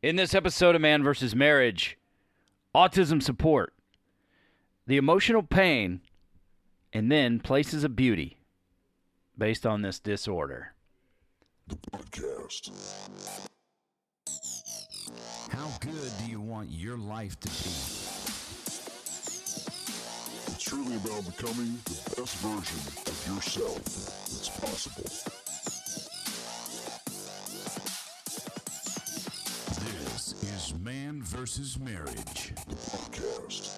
In this episode of Man vs. Marriage, autism support, the emotional pain, and then places of beauty based on this disorder. The podcast. How good do you want your life to be? It's truly about becoming the best version of yourself that's possible. This is Man vs. Marriage. The podcast.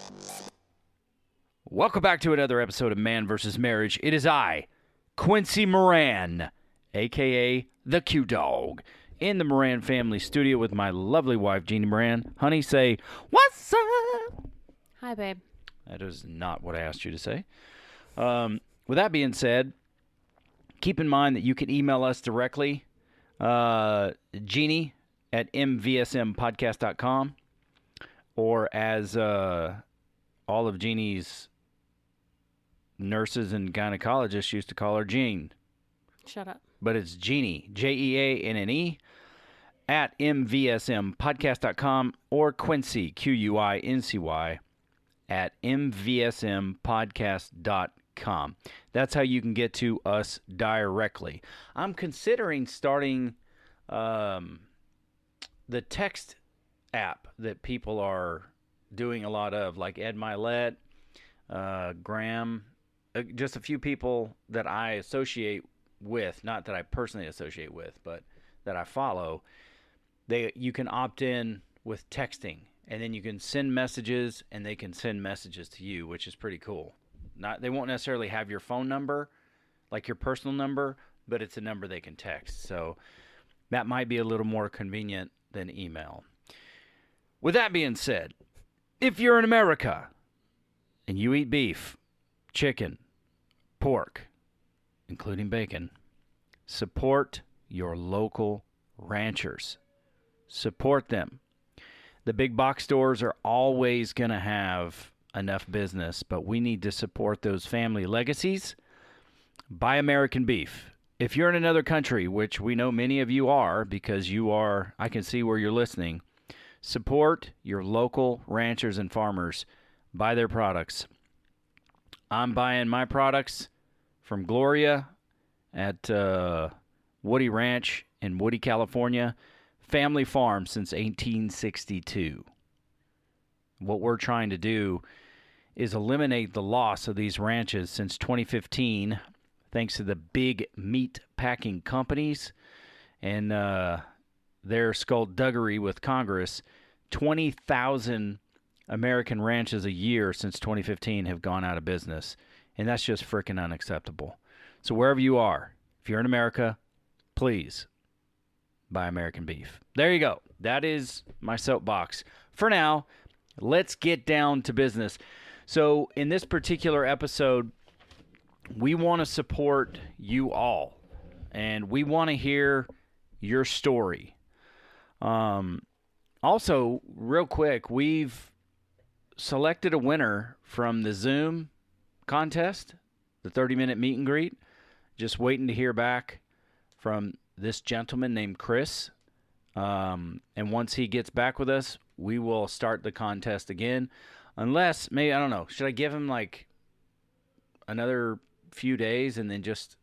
Welcome back to another episode of Man vs. Marriage. It is I, Quincy Moran, a.k.a. the Q-Dog, in the Moran family studio with my lovely wife, Jeannie Moran. Honey, say, what's up? Hi, babe. That is not what I asked you to say. With that being said, keep in mind that you can email us directly, Jeannie at mvsmpodcast.com, or as all of Jeannie's nurses and gynecologists used to call her, Jean. Shut up. But it's Jeannie, Jeanne, at mvsmpodcast.com, or Quincy, Quincy, at mvsmpodcast.com. That's how you can get to us directly. I'm considering starting the text app that people are doing a lot of, like Ed Milet, Graham, just a few people that I associate with, not that I personally associate with, but that I follow. You can opt in with texting, and then you can send messages, and they can send messages to you, which is pretty cool. They won't necessarily have your phone number, like your personal number, but it's a number they can text. So that might be a little more convenient than email. With that being said, if you're in America and you eat beef, chicken, pork, including bacon, support your local ranchers. Support them. The big box stores are always going to have enough business, but we need to support those family legacies. Buy American beef. If you're in another country, which we know many of you are, because you are, I can see where you're listening, support your local ranchers and farmers. Buy their products. I'm buying my products from Gloria at Woody Ranch in Woody, California. Family farm since 1862. What we're trying to do is eliminate the loss of these ranches since 2015, thanks to the big meat packing companies and their skullduggery with Congress. 20,000 American ranches a year since 2015 have gone out of business, and that's just freaking unacceptable. So wherever you are, if you're in America, please buy American beef. There you go. That is my soapbox. For now, let's get down to business. So in this particular episode, we want to support you all, and we want to hear your story. Also, real quick, we've selected a winner from the Zoom contest, the 30-minute meet and greet. Just waiting to hear back from this gentleman named Chris. And once he gets back with us, we will start the contest again. Unless, maybe, I don't know, should I give him like another few days and then just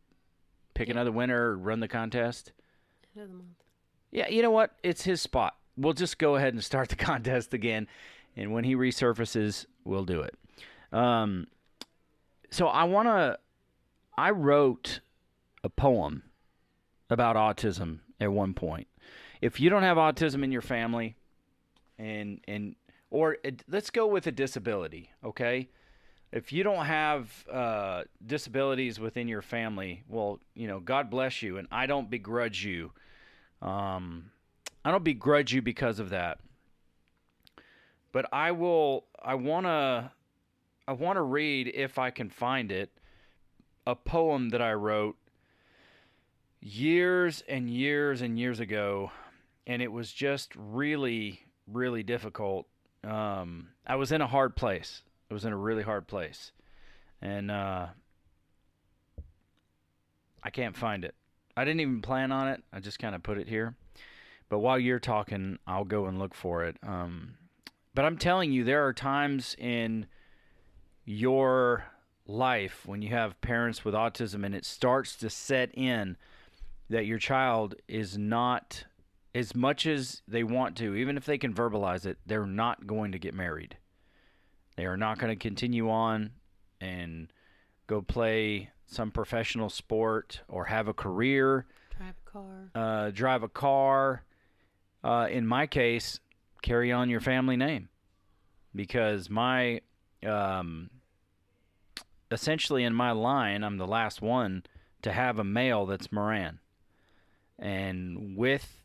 pick another winner or run the contest? End of the month. Yeah, you know what? It's his spot. We'll just go ahead and start the contest again. And when he resurfaces, we'll do it. So I wrote a poem about autism at one point. If you don't have autism in your family, let's go with a disability, okay? If you don't have disabilities within your family, well, God bless you, and I don't begrudge you. I don't begrudge you because of that. But I want to read, if I can find it, a poem that I wrote years and years and years ago, and it was just really, really difficult. I was in a hard place. I was in a really hard place, and I can't find it. I didn't even plan on it. I just kind of put it here. But while you're talking, I'll go and look for it. But I'm telling you, there are times in your life when you have parents with autism and it starts to set in that your child is not, as much as they want to, even if they can verbalize it, they're not going to get married. They are not going to continue on and go play some professional sport or have a career. Drive a car. In my case, carry on your family name. Because essentially in my line, I'm the last one to have a male that's Moran. And with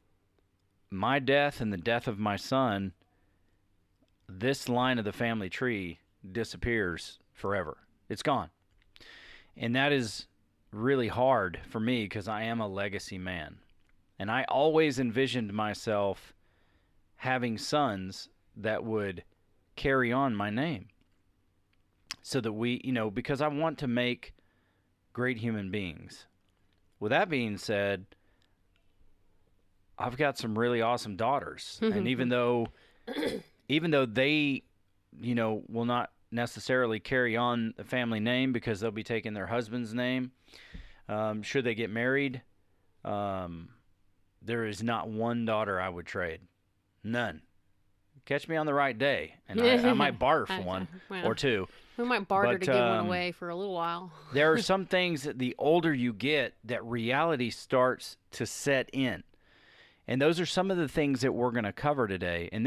my death and the death of my son, this line of the family tree disappears forever. It's gone. And that is really hard for me because I am a legacy man. And I always envisioned myself having sons that would carry on my name. So that we, because I want to make great human beings. With that being said, I've got some really awesome daughters. And even though they, will not necessarily carry on the family name because they'll be taking their husband's name, should they get married, there is not one daughter I would trade. None. Catch me on the right day, and I might barter one or two. We might barter to give one away for a little while. There are some things that the older you get, that reality starts to set in. And those are some of the things that we're going to cover today. And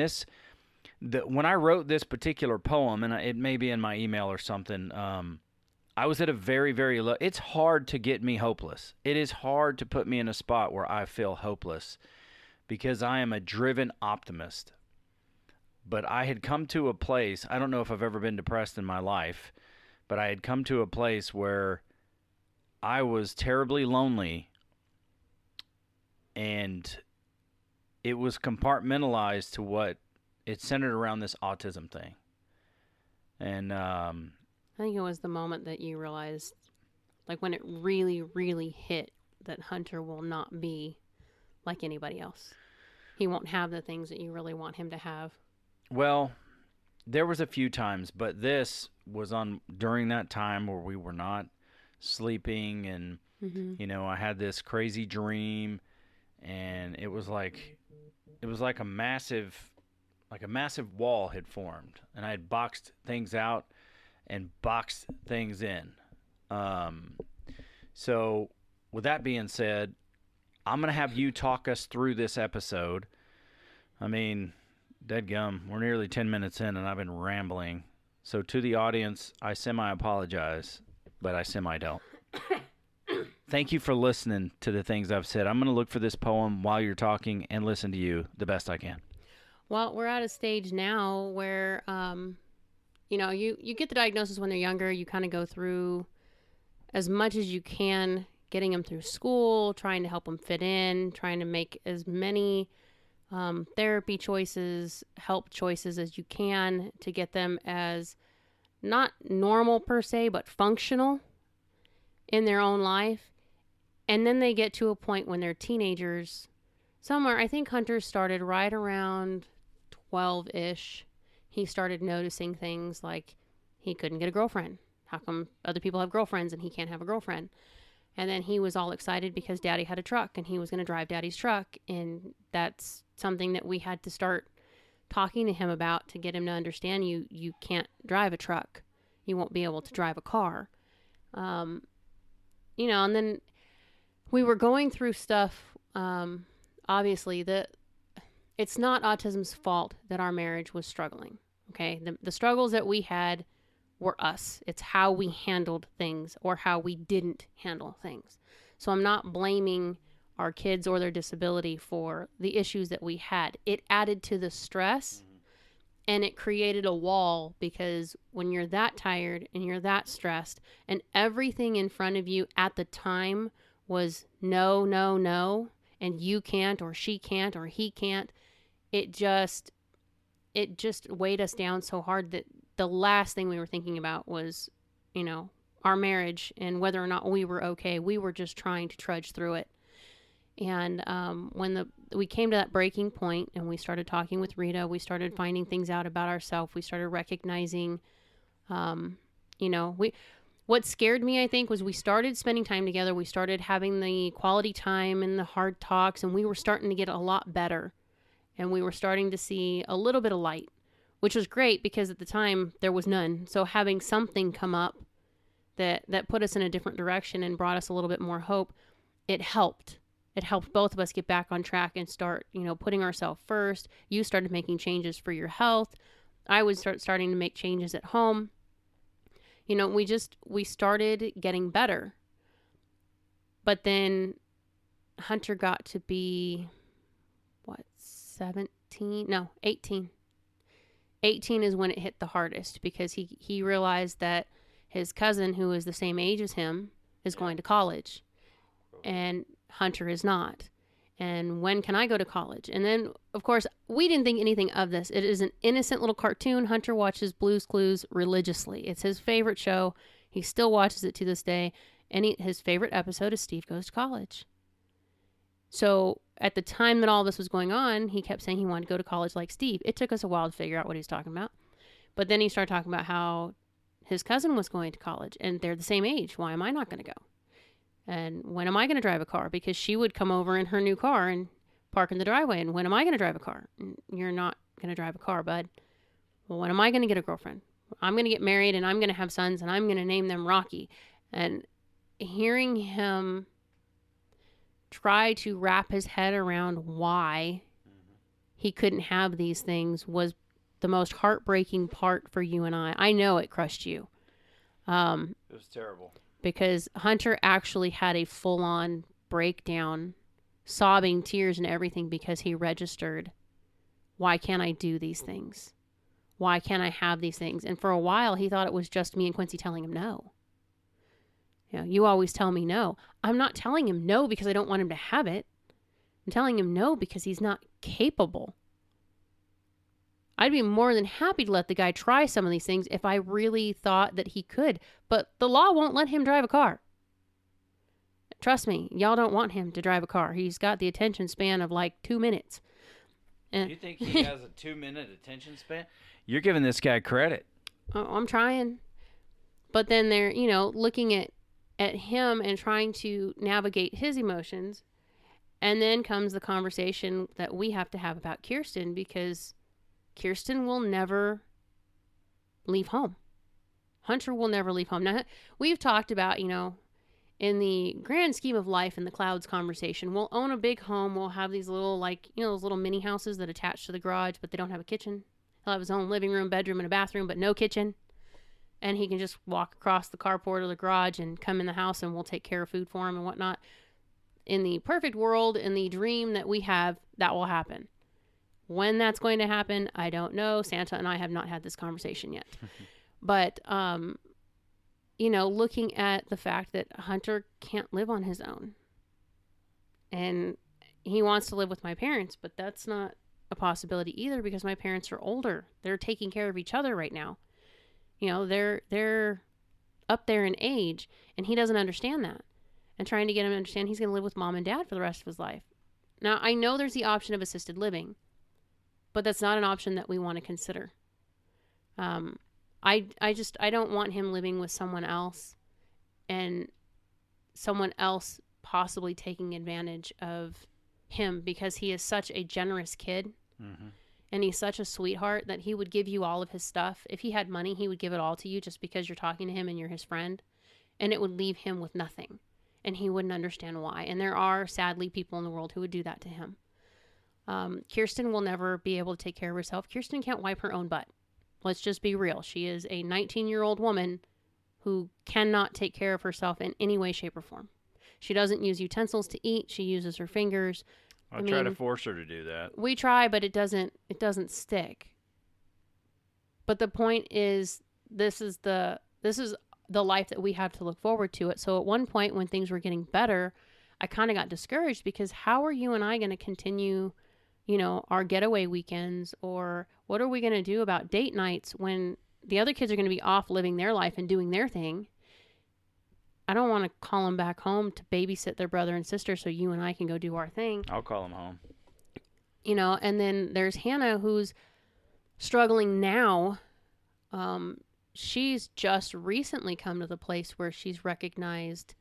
when I wrote this particular poem, and it may be in my email or something, I was at a very, very low. It's hard to get me hopeless. It is hard to put me in a spot where I feel hopeless because I am a driven optimist. But I had come to a place, I don't know if I've ever been depressed in my life, but I had come to a place where I was terribly lonely, and it was compartmentalized to what it centered around this autism thing. And I think it was the moment that you realized, like when it really, really hit, that Hunter will not be like anybody else. He won't have the things that you really want him to have. Well, there was a few times, but this was during that time where we were not sleeping, and I had this crazy dream, and it was like a massive wall had formed, and I had boxed things out and boxed things in. So with that being said, I'm going to have you talk us through this episode. I mean, deadgum, we're nearly 10 minutes in and I've been rambling. So to the audience, I semi-apologize, but I semi-don't. Thank you for listening to the things I've said. I'm going to look for this poem while you're talking and listen to you the best I can. Well, we're at a stage now where, you get the diagnosis when they're younger. You kind of go through as much as you can, getting them through school, trying to help them fit in, trying to make as many therapy choices, help choices as you can to get them as not normal per se, but functional in their own life. And then they get to a point when they're teenagers. I think Hunter started right around 12-ish. He started noticing things like he couldn't get a girlfriend. How come other people have girlfriends and he can't have a girlfriend? And then he was all excited because Daddy had a truck and he was going to drive Daddy's truck. And that's something that we had to start talking to him about to get him to understand you can't drive a truck. You won't be able to drive a car. And then we were going through stuff. Obviously, it's not autism's fault that our marriage was struggling. Okay. The struggles that we had were us. It's how we handled things or how we didn't handle things. So I'm not blaming our kids or their disability for the issues that we had. It added to the stress and it created a wall, because when you're that tired and you're that stressed and everything in front of you at the time was no, no, no, and you can't or she can't or he can't, it just weighed us down so hard that the last thing we were thinking about was, our marriage and whether or not we were okay. We were just trying to trudge through it. And when we came to that breaking point and we started talking with Rita, we started finding things out about ourselves. We started recognizing, what scared me, I think, was we started spending time together. We started having the quality time and the hard talks, and we were starting to get a lot better. And we were starting to see a little bit of light, which was great because at the time there was none. So having something come up that put us in a different direction and brought us a little bit more hope, it helped. It helped both of us get back on track and start, putting ourselves first. You started making changes for your health. I would starting to make changes at home. We started getting better. But then Hunter got to be, 17? No, 18. 18 is when it hit the hardest because he realized that his cousin, who is the same age as him, is going to college. And Hunter is not. And when can I go to college? And then, of course, we didn't think anything of this. It is an innocent little cartoon. Hunter watches Blue's Clues religiously. It's his favorite show. He still watches it to this day. And his favorite episode is Steve Goes to College. So at the time that all this was going on, he kept saying he wanted to go to college like Steve. It took us a while to figure out what he was talking about. But then he started talking about how his cousin was going to college and they're the same age. Why am I not going to go? And when am I going to drive a car? Because she would come over in her new car and park in the driveway. And when am I going to drive a car? And you're not going to drive a car, bud. Well, when am I going to get a girlfriend? I'm going to get married and I'm going to have sons and I'm going to name them Rocky. And hearing him try to wrap his head around why he couldn't have these things was the most heartbreaking part for you and I. I know it crushed you. It was terrible. Because Hunter actually had a full-on breakdown, sobbing, tears and everything because he registered, why can't I do these things? Why can't I have these things? And for a while, he thought it was just me and Quincy telling him no. You always tell me no. I'm not telling him no because I don't want him to have it. I'm telling him no because he's not capable. I'd be more than happy to let the guy try some of these things if I really thought that he could. But the law won't let him drive a car. Trust me, y'all don't want him to drive a car. He's got the attention span of like 2 minutes. And You think he has a 2-minute attention span? You're giving this guy credit. I'm trying. But then they're, looking at him and trying to navigate his emotions. And then comes the conversation that we have to have about Kirsten because Kirsten will never leave home. Hunter will never leave home. Now, we've talked about, in the grand scheme of life in the clouds conversation, we'll own a big home. We'll have these little, those little mini houses that attach to the garage, but they don't have a kitchen. He'll have his own living room, bedroom, and a bathroom, but no kitchen. And he can just walk across the carport or the garage and come in the house and we'll take care of food for him and whatnot. In the perfect world, in the dream that we have, that will happen. When that's going to happen, I don't know. Santa and I have not had this conversation yet. But, looking at the fact that Hunter can't live on his own. And he wants to live with my parents, but that's not a possibility either because my parents are older. They're taking care of each other right now. They're up there in age, and he doesn't understand that. And trying to get him to understand he's going to live with mom and dad for the rest of his life. Now, I know there's the option of assisted living, but that's not an option that we want to consider. I don't want him living with someone else and someone else possibly taking advantage of him because he is such a generous kid. Mm-hmm. And he's such a sweetheart that he would give you all of his stuff. If he had money, he would give it all to you just because you're talking to him and you're his friend. And it would leave him with nothing. And he wouldn't understand why. And there are, sadly, people in the world who would do that to him. Kirsten will never be able to take care of herself. Kirsten can't wipe her own butt. Let's just be real. She is a 19-year-old woman who cannot take care of herself in any way, shape, or form. She doesn't use utensils to eat. She uses her fingers. I try to force her to do that. We try, but it doesn't stick. But the point is, this is the life that we have to look forward to it. So at one point when things were getting better, I kind of got discouraged because how are you and I going to continue, our getaway weekends, or what are we going to do about date nights when the other kids are going to be off living their life and doing their thing? I don't want to call them back home to babysit their brother and sister so you and I can go do our thing. I'll call them home. And then there's Hannah, who's struggling now. She's just recently come to the place where she's recognized,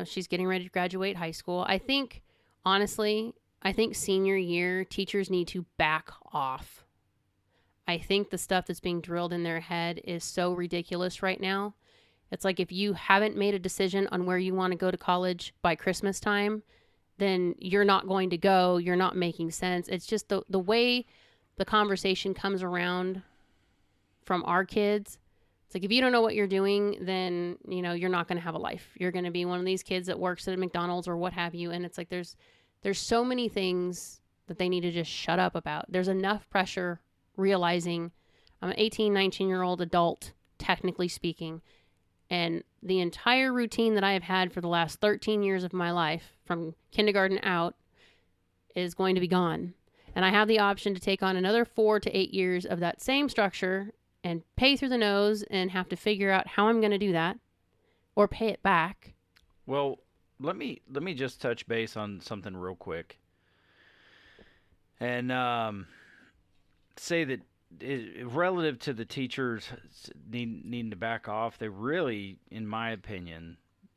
she's getting ready to graduate high school. Honestly, I think senior year teachers need to back off. I think the stuff that's being drilled in their head is so ridiculous right now. It's like if you haven't made a decision on where you want to go to college by Christmas time, then you're not going to go. You're not making sense. It's just the way the conversation comes around from our kids. It's like if you don't know what you're doing, then, you're not going to have a life. You're going to be one of these kids that works at a McDonald's or what have you. And it's like there's so many things that they need to just shut up about. There's enough pressure realizing I'm an 18, 19-year-old adult, technically speaking. And the entire routine that I have had for the last 13 years of my life, from kindergarten out, is going to be gone. And I have the option to take on another 4 to 8 years of that same structure and pay through the nose and have to figure out how I'm going to do that or pay it back. Well, let me just touch base on something real quick. And say that relative to the teachers needing to back off, they really, in my opinion,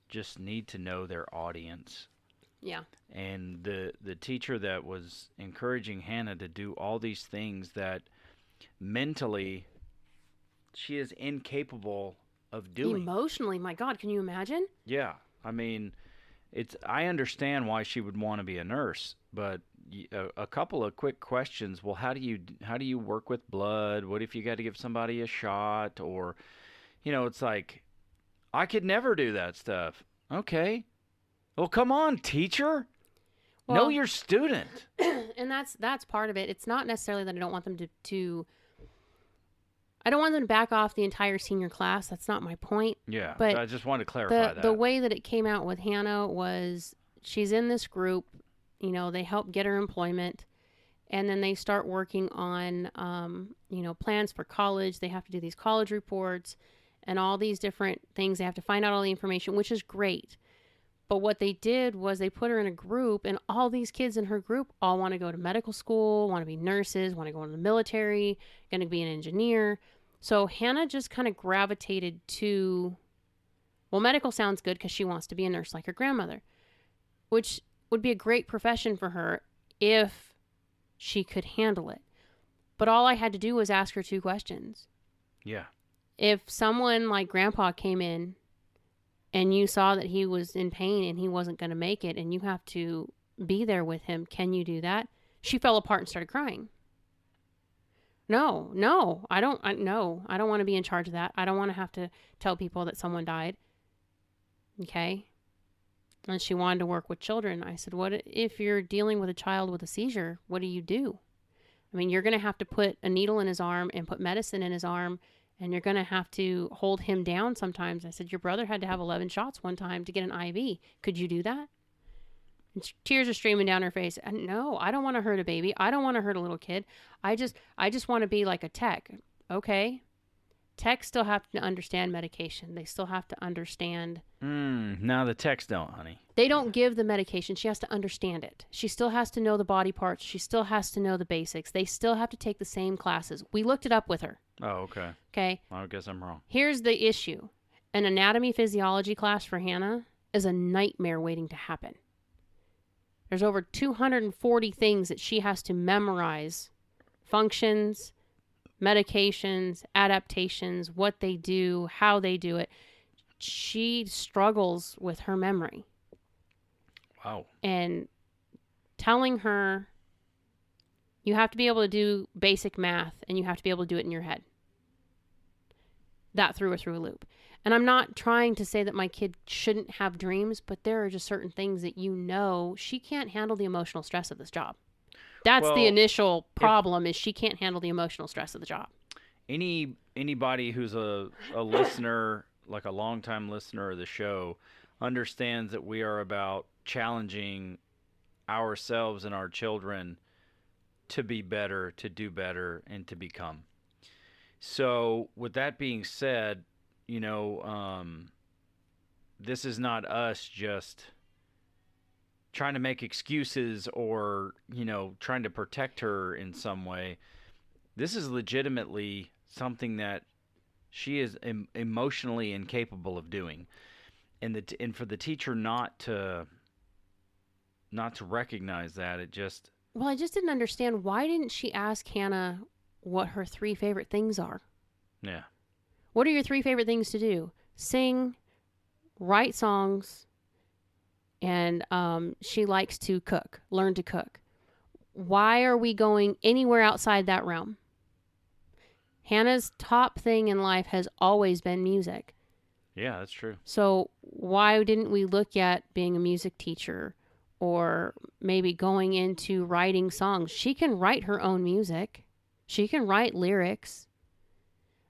just need to know their audience. Yeah. And the teacher that was encouraging Hannah to do all these things that mentally she is incapable of doing. Emotionally, my God, can you imagine? Yeah. I mean, I understand why she would want to be a nurse, but a couple of quick questions. Well, how do you work with blood? What if you got to give somebody a shot? Or, it's like, I could never do that stuff. Okay. Well, come on, teacher. Know your student. And that's part of it. It's not necessarily that I don't want them to I don't want them to back off the entire senior class. That's not my point. Yeah, but I just wanted to clarify that. The way that it came out with Hannah was she's in this group. They help get her employment, and then they start working on, plans for college. They have to do these college reports and all these different things. They have to find out all the information, which is great. But what they did was they put her in a group, and all these kids in her group all want to go to medical school, want to be nurses, want to go into the military, going to be an engineer. So Hannah just kind of gravitated to, medical sounds good because she wants to be a nurse like her grandmother, which would be a great profession for her if she could handle it. But all I had to do was ask her 2 questions. Yeah. If someone like Grandpa came in and you saw that he was in pain and he wasn't going to make it and you have to be there with him, can you do that? She fell apart and started crying. No, I don't want to be in charge of that. I don't want to have to tell people that someone died. Okay. And she wanted to work with children. I said, what if you're dealing with a child with a seizure? What do you do? I mean, you're going to have to put a needle in his arm and put medicine in his arm, and you're going to have to hold him down sometimes. I said, your brother had to have 11 shots one time to get an IV. Could you do that? And tears are streaming down her face. And no, I don't want to hurt a baby. I don't want to hurt a little kid. I just want to be like a tech. Okay. Techs still have to understand medication. They still have to understand. No, the techs don't, honey. They don't give the medication. She has to understand it. She still has to know the body parts. She still has to know the basics. They still have to take the same classes. We looked it up with her. Oh, okay. Okay. I guess I'm wrong. Here's the issue. An anatomy physiology class for Hannah is a nightmare waiting to happen. There's over 240 things that she has to memorize. Functions, medications, adaptations, what they do, how they do it. She struggles with her memory. Wow. And telling her, you have to be able to do basic math and you have to be able to do it in your head. That threw her through a loop. And I'm not trying to say that my kid shouldn't have dreams, but there are just certain things that she can't handle the emotional stress of this job. That's the initial problem is she can't handle the emotional stress of the job. Anybody who's a listener, like a longtime listener of the show, understands that we are about challenging ourselves and our children to be better, to do better, and to become. So with that being said, this is not us just trying to make excuses or, trying to protect her in some way. This is legitimately something that she is emotionally incapable of doing. And for the teacher not to recognize that, it just... Well, I just didn't understand, why didn't she ask Hannah what her 3 favorite things are? Yeah. What are your 3 favorite things to do? Sing, write songs, and she likes to cook, learn to cook. Why are we going anywhere outside that realm? Hannah's top thing in life has always been music. Yeah, that's true. So why didn't we look at being a music teacher, or maybe going into writing songs? She can write her own music. She can write lyrics.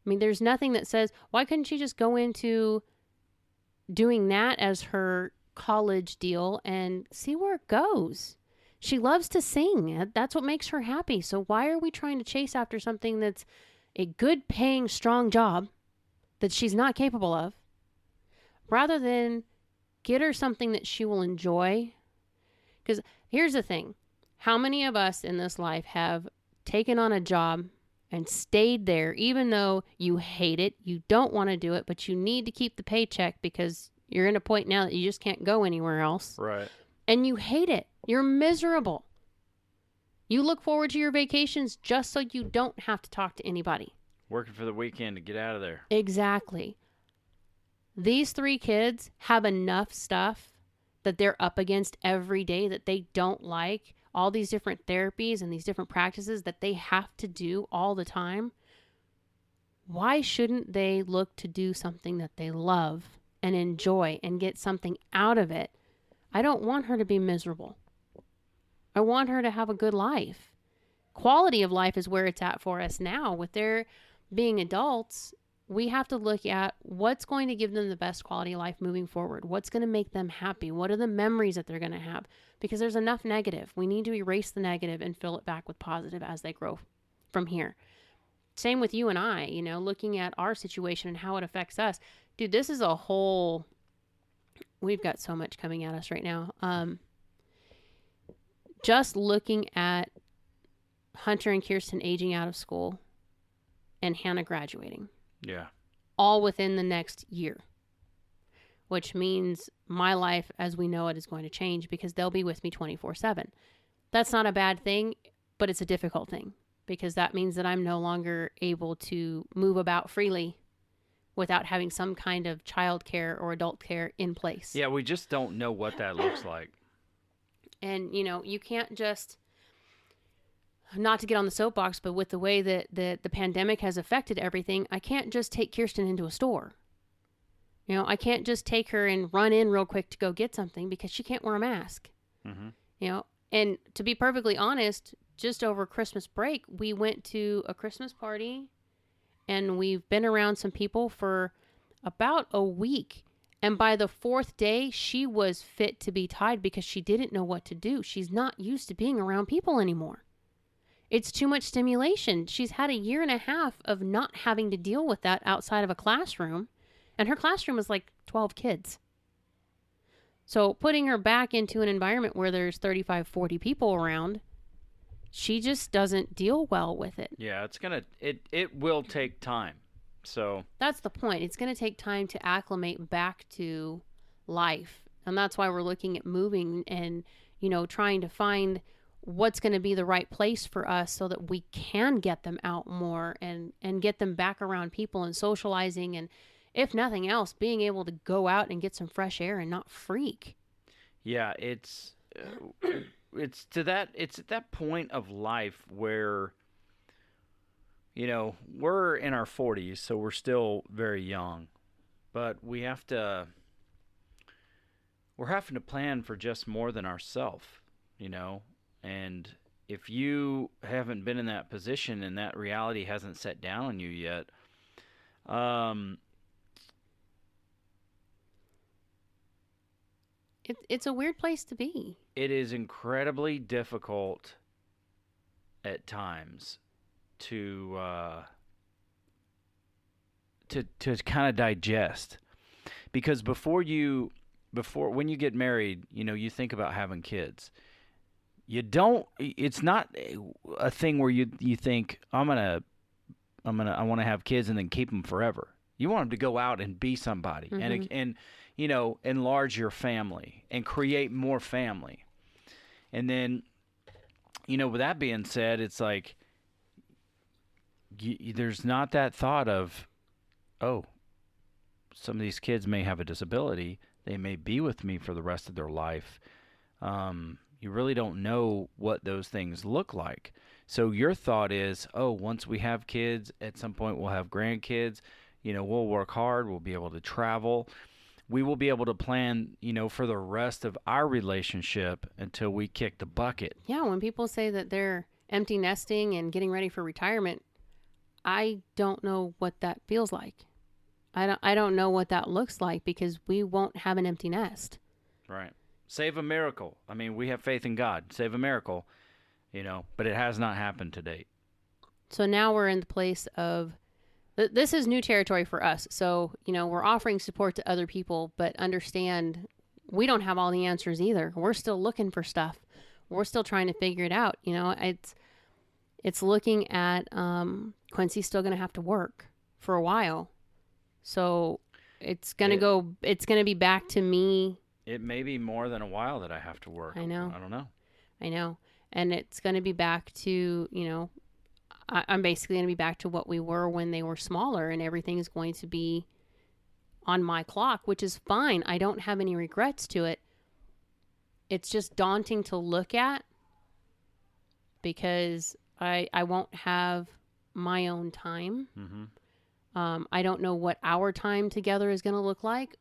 I mean, there's nothing that says, why couldn't she just go into doing that as her college deal and see where it goes? She loves to sing. That's what makes her happy. So why are we trying to chase after something that's a good paying, strong job that she's not capable of, rather than get her something that she will enjoy? Because here's the thing. How many of us in this life have taken on a job and stayed there even though you hate it, you don't want to do it, but you need to keep the paycheck because you're in a point now that you just can't go anywhere else. Right. And you hate it. You're miserable. You look forward to your vacations just so you don't have to talk to anybody. Working for the weekend to get out of there. Exactly. These 3 kids have enough stuff that they're up against every day that they don't like. All these different therapies and these different practices that they have to do all the time. Why shouldn't they look to do something that they love and enjoy and get something out of it? I don't want her to be miserable. I want her to have a good life. Quality of life is where it's at for us now. With their being adults, we have to look at what's going to give them the best quality of life moving forward. What's going to make them happy? What are the memories that they're going to have? Because there's enough negative. We need to erase the negative and fill it back with positive as they grow from here. Same with you and I, looking at our situation and how it affects us. Dude, this is a whole... We've got so much coming at us right now. Just looking at Hunter and Kirsten aging out of school and Hannah graduating. Yeah. All within the next year. Which means my life as we know it is going to change because they'll be with me 24/7. That's not a bad thing, but it's a difficult thing because that means that I'm no longer able to move about freely without having some kind of child care or adult care in place. Yeah, we just don't know what that looks like. And, you can't just, not to get on the soapbox, but with the way that the pandemic has affected everything, I can't just take Kirsten into a store. I can't just take her and run in real quick to go get something because she can't wear a mask. Mm-hmm. And to be perfectly honest, just over Christmas break, we went to a Christmas party and we've been around some people for about a week. And by the 4th day, she was fit to be tied because she didn't know what to do. She's not used to being around people anymore. It's too much stimulation. She's had a 1.5 years of not having to deal with that outside of a classroom. And her classroom is like 12 kids. So putting her back into an environment where there's 35, 40 people around, she just doesn't deal well with it. Yeah, it will take time. So that's the point. It's going to take time to acclimate back to life. And that's why we're looking at moving and, trying to find what's going to be the right place for us so that we can get them out more and get them back around people and socializing. And if nothing else, being able to go out and get some fresh air and not freak. Yeah, it's at that point of life where, we're in our 40s, so we're still very young, but we're having to plan for just more than ourselves, and if you haven't been in that position and that reality hasn't set down on you yet, it's a weird place to be. It is incredibly difficult at times to kind of digest, Because when you get married, you think about having kids. It's not a thing where you think I want to have kids and then keep them forever. You want them to go out and be somebody and enlarge your family and create more family. And then, with that being said, it's like there's not that thought of, oh, some of these kids may have a disability. They may be with me for the rest of their life. You really don't know what those things look like. So your thought is, oh, once we have kids, at some point we'll have grandkids. We'll work hard. We'll be able to travel. We will be able to plan, for the rest of our relationship until we kick the bucket. Yeah, when people say that they're empty nesting and getting ready for retirement, I don't know what that feels like. I don't know what that looks like because we won't have an empty nest. Right. Save a miracle. I mean, we have faith in God. Save a miracle, but it has not happened to date. So now we're in the place of, this is new territory for us. So, we're offering support to other people, but understand we don't have all the answers either. We're still looking for stuff. We're still trying to figure it out. It's looking at Quincy's still going to have to work for a while. So it's going to be back to me. It may be more than a while that I have to work. I know. I don't know. I know. And it's going to be back to, I'm basically going to be back to what we were when they were smaller, and everything is going to be on my clock, which is fine. I don't have any regrets to it. It's just daunting to look at because I won't have my own time. Mm-hmm. I don't know what our time together is going to look like.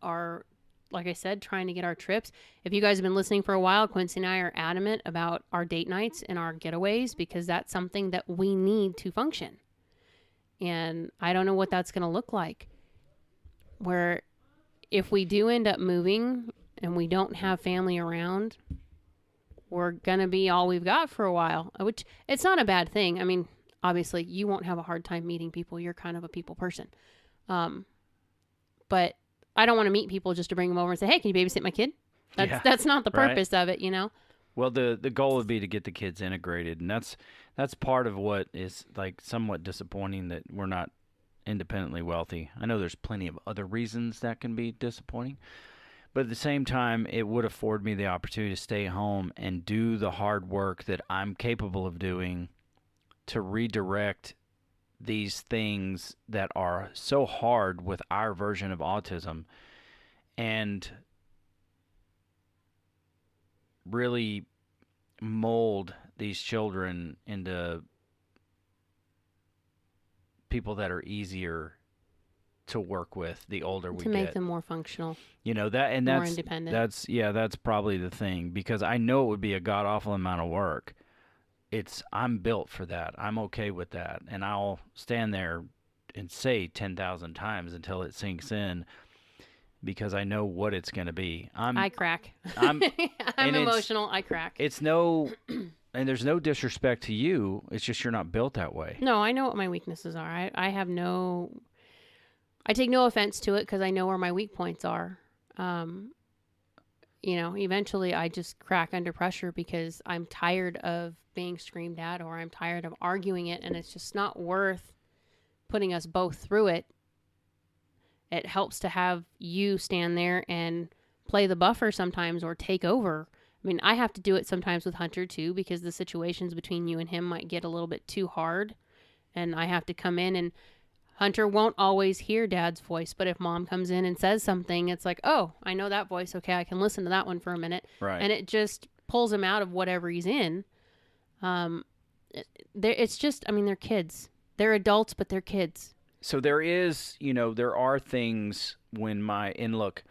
Like I said, trying to get our trips. If you guys have been listening for a while, Quincy and I are adamant about our date nights and our getaways because that's something that we need to function. And I don't know what that's going to look like. Where if we do end up moving and we don't have family around, we're going to be all we've got for a while, which it's not a bad thing. I mean, obviously you won't have a hard time meeting people. You're kind of a people person. But I don't want to meet people just to bring them over and say, hey, can you babysit my kid? That's not the purpose of it, Well, the goal would be to get the kids integrated, and that's part of what is like somewhat disappointing that we're not independently wealthy. I know there's plenty of other reasons that can be disappointing, but at the same time, it would afford me the opportunity to stay home and do the hard work that I'm capable of doing to redirect these things that are so hard with our version of autism and really mold these children into people that are easier to work with the older we get. To make them more functional. More independent. That's probably the thing, because I know it would be a god-awful amount of work. I'm built for that. I'm okay with that. And I'll stand there and say 10,000 times until it sinks in because I know what it's going to be. I crack. I'm emotional. I crack. And there's no disrespect to you. It's just you're not built that way. No, I know what my weaknesses are. I take no offense to it because I know where my weak points are. Eventually I just crack under pressure because I'm tired of being screamed at or I'm tired of arguing it, and it's just not worth putting us both through it. It helps to have you stand there and play the buffer sometimes or take over. I mean, I have to do it sometimes with Hunter too because the situations between you and him might get a little bit too hard, and I have to come in, and Hunter won't always hear Dad's voice, but if Mom comes in and says something, it's like, oh, I know that voice. Okay, I can listen to that one for a minute. Right. And it just pulls him out of whatever he's in. It's just, they're kids. They're adults, but they're kids. So there are things look,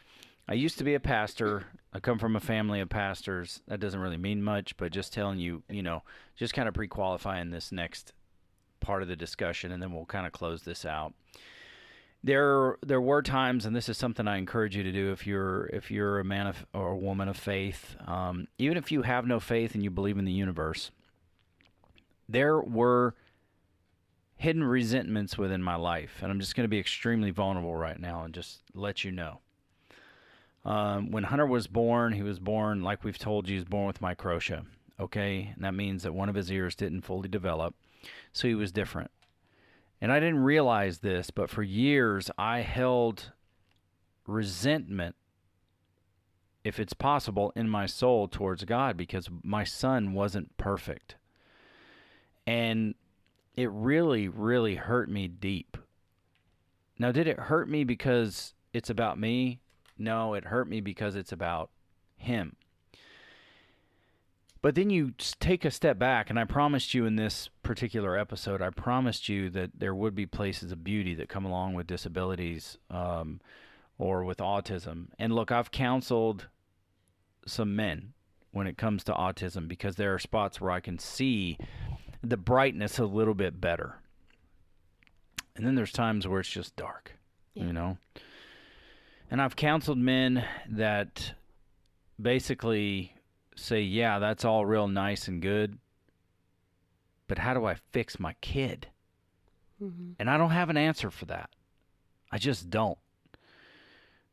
I used to be a pastor. I come from a family of pastors. That doesn't really mean much, but just telling you, just kind of pre-qualifying this next part of the discussion, and then we'll kind of close this out. There were times, and this is something I encourage you to do if you're a man or a woman of faith, even if you have no faith and you believe in the universe, there were hidden resentments within my life, and I'm just going to be extremely vulnerable right now and just let you know. When Hunter was born, he was born, like we've told you, he was born with microtia. Okay, and that means that one of his ears didn't fully develop, so he was different. And I didn't realize this, but for years I held resentment, if it's possible, in my soul towards God because my son wasn't perfect. And it really, really hurt me deep. Now, did it hurt me because it's about me? No, it hurt me because it's about him. But then you take a step back, and I promised you in this particular episode, I promised you that there would be places of beauty that come along with disabilities or with autism. And look, I've counseled some men when it comes to autism because there are spots where I can see the brightness a little bit better. And then there's times where it's just dark, you know? And I've counseled men that basically say, yeah, that's all real nice and good, but how do I fix my kid? Mm-hmm. And I don't have an answer for that. I just don't.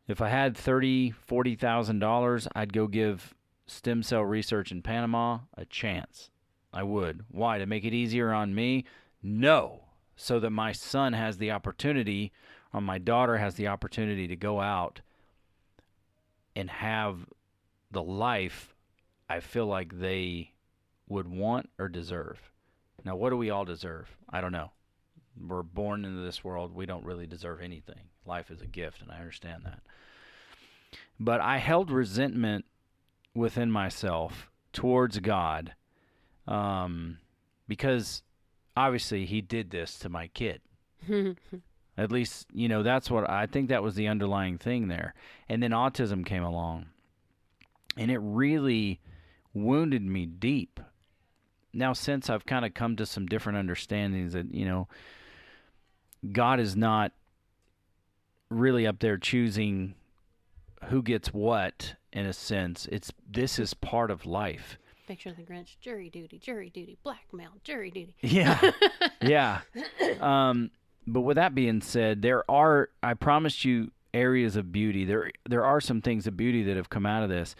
If I had $30,000, $40,000, I'd go give stem cell research in Panama a chance. I would. Why? To make it easier on me? No. So that my son has the opportunity, or my daughter has the opportunity to go out and have the life I feel like they would want or deserve. Now, what do we all deserve? I don't know. We're born into this world. We don't really deserve anything. Life is a gift, and I understand that. But I held resentment within myself towards God because obviously he did this to my kid. At least, you know, that's what I think that was the underlying thing there. And then autism came along, and it really wounded me deep. Now, since I've kind of come to some different understandings that, you know, God is not really up there choosing who gets what, in a sense. This is part of life. Picture of the Grinch. Jury duty, blackmail, jury duty. Yeah, yeah. But with that being said, I promised you, areas of beauty. There are some things of beauty that have come out of this.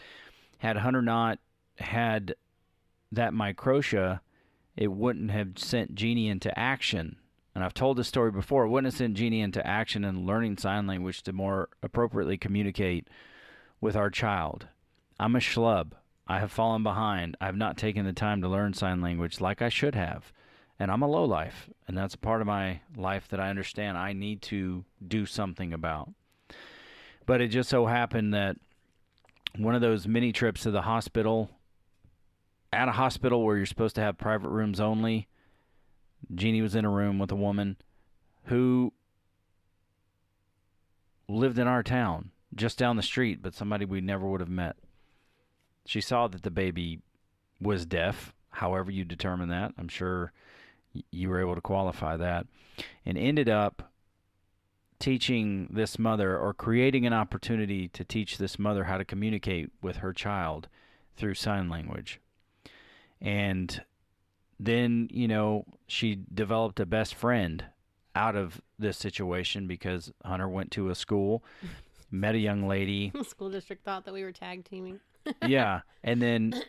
Had Hunter not had that microtia, it wouldn't have sent Jeannie into action. And I've told this story before. It wouldn't have sent Jeannie into action and learning sign language to more appropriately communicate with our child. I'm a schlub. I have fallen behind. I have not taken the time to learn sign language like I should have. And I'm a lowlife. And that's a part of my life that I understand I need to do something about. But it just so happened that one of those mini trips to the hospital, at a hospital where you're supposed to have private rooms only, Jeannie was in a room with a woman who lived in our town, just down the street, but somebody we never would have met. She saw that the baby was deaf, however you determine that. I'm sure you were able to qualify that, and ended up teaching this mother, or creating an opportunity to teach this mother how to communicate with her child through sign language. And then, you know, she developed a best friend out of this situation because Hunter went to a school, met a young lady. The school district thought that we were tag teaming. Yeah, and then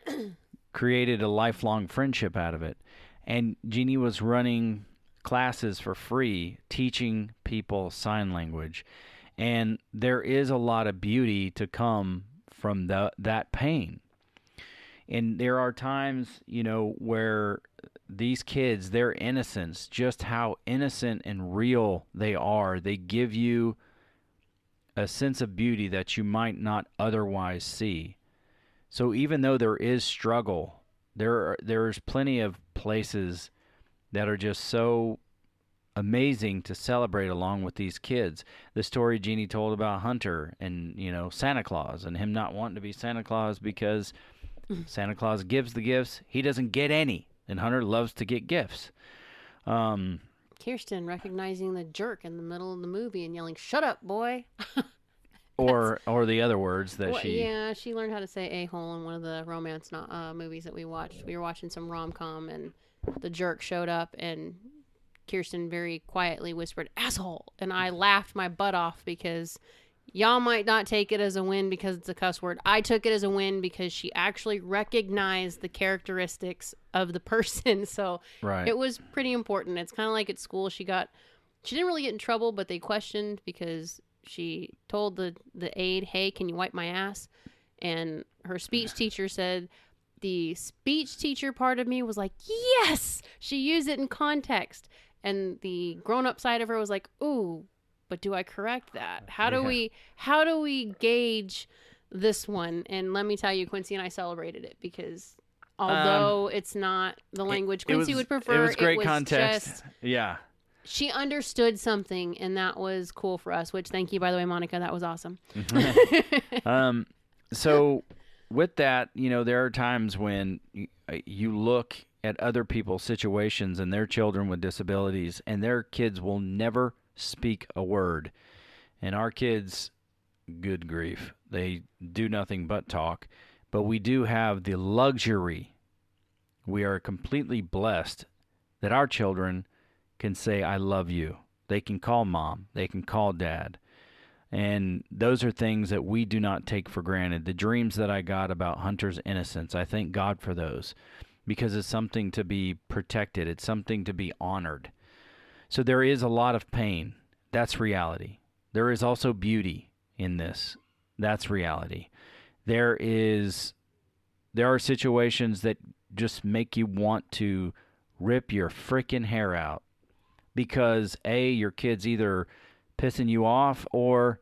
created a lifelong friendship out of it. And Jeannie was running classes for free, teaching people sign language. And there is a lot of beauty to come from that pain. And there are times, you know, where these kids, their innocence, just how innocent and real they are, they give you a sense of beauty that you might not otherwise see. So even though there is struggle, there's plenty of places that are just so amazing to celebrate along with these kids. The story Jeannie told about Hunter and, you know, Santa Claus, and him not wanting to be Santa Claus because Santa Claus gives the gifts. He doesn't get any, and Hunter loves to get gifts. Kirsten recognizing the jerk in the middle of the movie and yelling, "Shut up, boy!" or the other words that she learned how to say a-hole in one of the romance movies that we watched. We were watching some rom-com, and the jerk showed up, and Kirsten very quietly whispered, "Asshole," and I laughed my butt off because Y'all might not take it as a win because it's a cuss word. I took it as a win because she actually recognized the characteristics of the person. So Right. it was pretty important. It's kind of like at school. She didn't really get in trouble, but they questioned because she told the aide, "Hey, can you wipe my ass?" And her speech teacher said, the speech teacher part of me was like, yes, she used it in context. And the grown-up side of her was like, ooh, but do I correct that? How do we gauge this one? And let me tell you, Quincy and I celebrated it because although it's not the language Quincy would prefer, it was great context. Just, yeah. she understood something, and that was cool for us, which thank you, by the way, Monica. That was awesome. So with that, there are times when you look at other people's situations and their children with disabilities, and their kids will never speak a word. And our kids, good grief, they do nothing but talk. But we do have the luxury. We are completely blessed that our children can say, I love you. They can call mom. They can call dad. And those are things that we do not take for granted. The dreams that I got about Hunter's innocence, I thank God for those because it's something to be protected. It's something to be honored. So there is a lot of pain. That's reality. There is also beauty in this. That's reality. There are situations that just make you want to rip your freaking hair out because your kid's either pissing you off or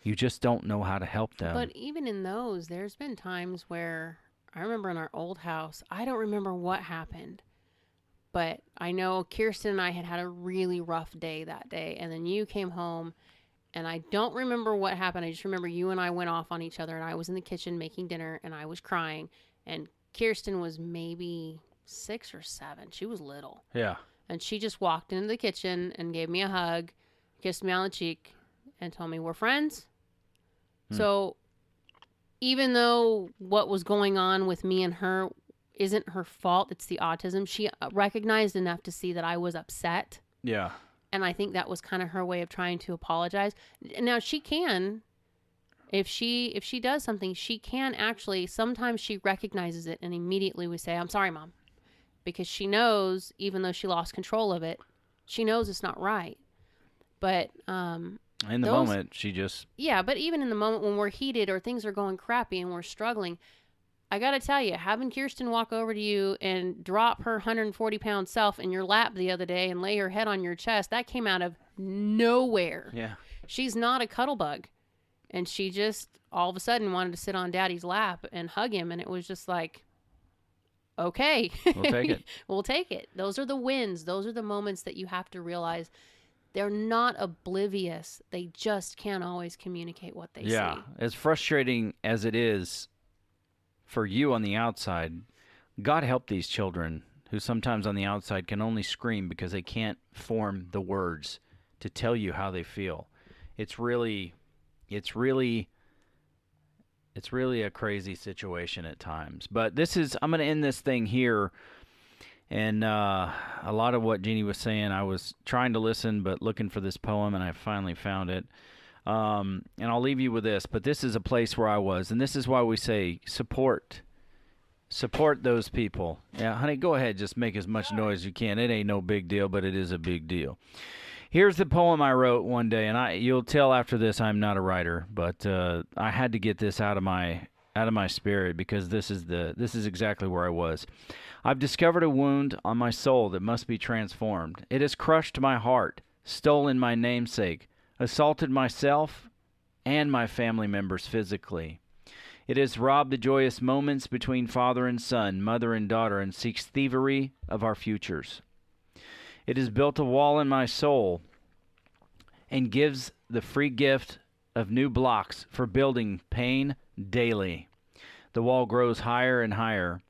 you just don't know how to help them. But even in those, there's been times where I remember in our old house, I don't remember what happened, but I know Kirsten and I had a really rough day that day, and then you came home, and I don't remember what happened. I just remember you and I went off on each other, and I was in the kitchen making dinner, and I was crying, and Kirsten was maybe 6 or 7. She was little. Yeah. And she just walked into the kitchen and gave me a hug, kissed me on the cheek, and told me we're friends. So even though what was going on with me and her isn't her fault, it's the autism, she recognized enough to see that I was upset. Yeah. And I think that was kind of her way of trying to apologize. Now she can, if she does something, she can actually, sometimes she recognizes it and immediately we say, I'm sorry, Mom. Because she knows, even though she lost control of it, she knows it's not right. But in the moment, she just... Yeah, but even in the moment when we're heated or things are going crappy and we're struggling, I got to tell you, having Kirsten walk over to you and drop her 140-pound self in your lap the other day and lay her head on your chest, that came out of nowhere. Yeah. She's not a cuddle bug. And she just all of a sudden wanted to sit on Daddy's lap and hug him. And it was just like, okay. We'll take it. We'll take it. Those are the wins. Those are the moments that you have to realize they're not oblivious. They just can't always communicate what they see. Yeah. As frustrating as it is for you on the outside, God help these children who sometimes on the outside can only scream because they can't form the words to tell you how they feel. It's really a crazy situation at times. But I'm going to end this thing here. And a lot of what Jeannie was saying, I was trying to listen but looking for this poem, and I finally found it. And I'll leave you with this, but this is a place where I was, and this is why we say support those people. Yeah, honey, go ahead, just make as much noise as you can. It ain't no big deal, but it is a big deal. Here's the poem I wrote one day, and you'll tell after this I'm not a writer, but I had to get this out of my spirit because this is exactly where I was. I've discovered a wound on my soul that must be transformed. It has crushed my heart, stolen my namesake, assaulted myself and my family members physically. It has robbed the joyous moments between father and son, mother and daughter, and seeks thievery of our futures. It has built a wall in my soul and gives the free gift of new blocks for building pain daily. The wall grows higher and higher.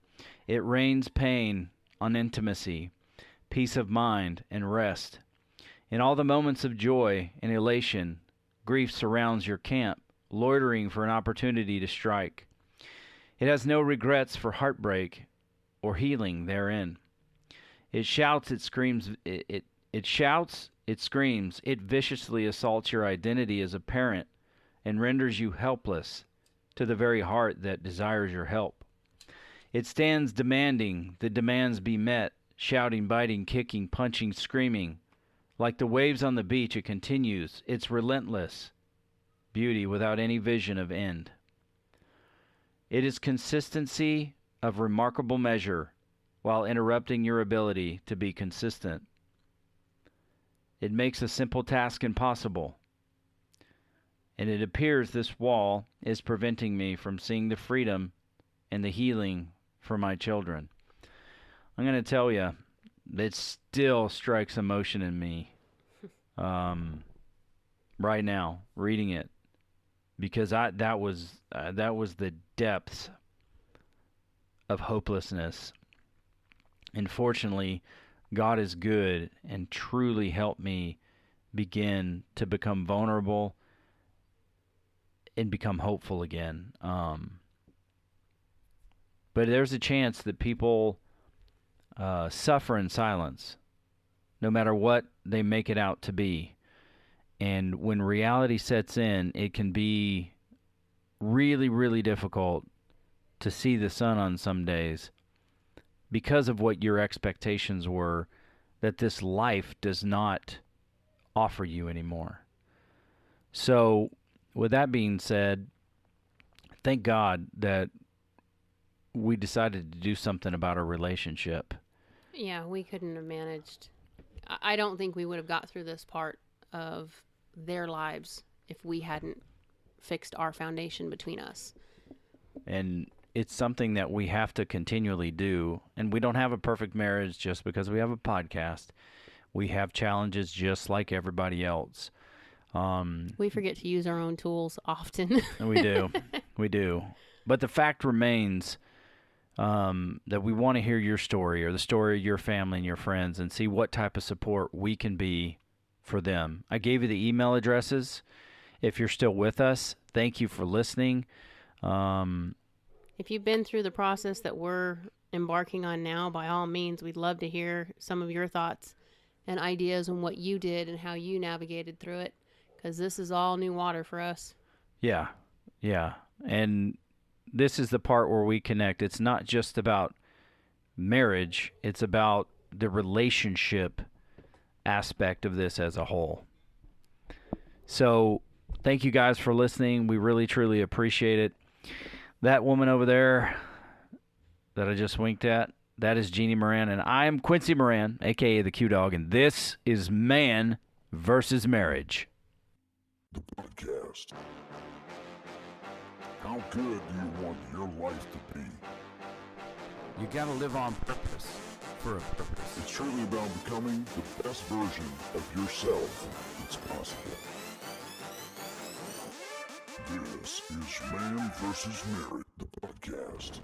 It rains pain on intimacy, peace of mind, and rest. In all the moments of joy and elation, grief surrounds your camp, loitering for an opportunity to strike. It has no regrets for heartbreak or healing therein. It shouts, it screams, it shouts, it screams, it viciously assaults your identity as a parent, and renders you helpless to the very heart that desires your help. It stands demanding the demands be met, shouting, biting, kicking, punching, screaming. Like the waves on the beach, it continues its relentless beauty without any vision of end. It is consistency of remarkable measure while interrupting your ability to be consistent. It makes a simple task impossible. And it appears this wall is preventing me from seeing the freedom and the healing for my children. I'm going to tell you, it still strikes emotion in me right now, reading it, because that was the depths of hopelessness. And fortunately, God is good and truly helped me begin to become vulnerable and become hopeful again. But there's a chance that people suffer in silence, no matter what they make it out to be. And when reality sets in, it can be really, really difficult to see the sun on some days because of what your expectations were that this life does not offer you anymore. So, with that being said, thank God that we decided to do something about our relationship. Yeah, we couldn't have managed. I don't think we would have got through this part of their lives if we hadn't fixed our foundation between us. And it's something that we have to continually do. And we don't have a perfect marriage just because we have a podcast. We have challenges just like everybody else. We forget to use our own tools often. We do. We do. But the fact remains that we want to hear your story or the story of your family and your friends and see what type of support we can be for them. I gave you the email addresses. If you're still with us, thank you for listening. If you've been through the process that we're embarking on now, by all means, we'd love to hear some of your thoughts and ideas on what you did and how you navigated through it, because this is all new water for us. Yeah. And this is the part where we connect. It's not just about marriage. It's about the relationship aspect of this as a whole. So thank you guys for listening. We really, truly appreciate it. That woman over there that I just winked at, that is Jeannie Moran, and I am Quincy Moran, a.k.a. the Q-Dog, and this is Man versus Marriage. The podcast. How good do you want your life to be? You gotta live on purpose, for a purpose. It's truly about becoming the best version of yourself that's possible. This is Man vs. Marriage, the podcast.